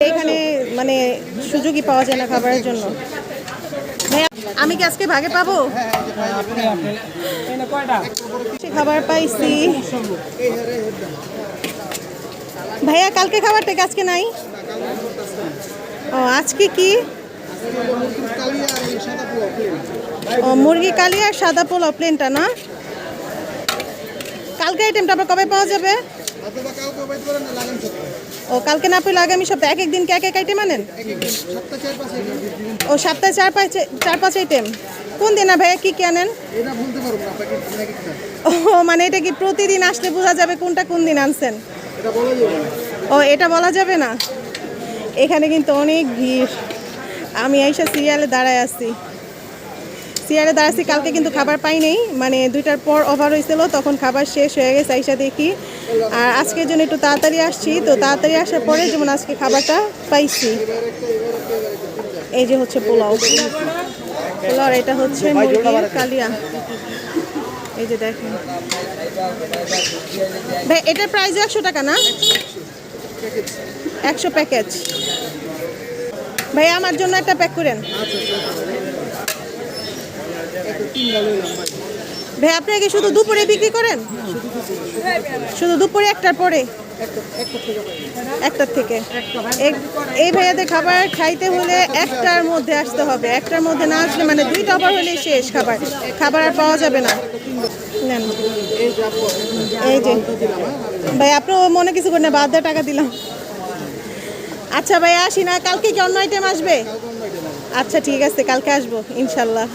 এখানে মানে সুযোগই পাওয়া যায় না খাবারের জন্য। ভাইয়া আমি কি আজকে ভাগে পাবো? খাবার পাইছি ভাইয়া, কালকে খাবারটা কি আজকে নাই? ও আজকে কি? ও মুরগি কালি আর সাদা পোলাও প্লেনটা না? কালকে আইটেমটা আবার কবে পাওয়া যাবে? ও কালকে না পেলে আগামী সপ্তাহে এক এক দিন এক এক আইটেম আনেন? ও সপ্তাহে চার পাঁচ আইটেম। কোন দিন না ভাইয়া কি কি আনেন? ও মানে এটা কি প্রতিদিন আসলে বোঝা যাবে কোনটা কোন দিন আনছেন? ও এটা বলা যাবে না। এখানে কিন্তু অনেক ভিড়। আমি আইসা সিরিয়ালে দাঁড়ায় আছি, কালকে কিন্তু খাবার পাই নেই, মানে 2টার পর ওভার হয়েছিল, তখন খাবার শেষ হয়ে গেছে আইসা দেখি। আর আজকের জন্য একটু তাড়াতাড়ি আসছি, তো তাড়াতাড়ি আসার পরে যেমন আজকে খাবারটা পাইছি। এই যে হচ্ছে পোলাও, এটা হচ্ছে মুরগির কালিয়া। এই যে দেখেন ভাই, এটার প্রাইস 100 টাকা না? 100 প্যাকেজ। ভাই আমার জন্য একটা প্যাক করেন। ভাই আপনি কি শুধু দুপুরে বিক্রি করেন? শুধু দুপুরে একটার পরে? একটার থেকে। এই ভাইয়াদের খাবার খাইতে হলে একটার মধ্যে আসতে হবে, একটার মধ্যে না আসলে মানে 2টা ওভার হলে শেষ, খাবার আর পাওয়া যাবে না। নেন এই যে ভাই, আপনিও মনে কিছু করেন না, বাদ দিয়ে টাকা দিলাম। আচ্ছা ভাই আসি না, কালকে কি অন্য আইটেম আসবে? আচ্ছা ঠিক আছে, কালকে আসবো ইনশাল্লাহ।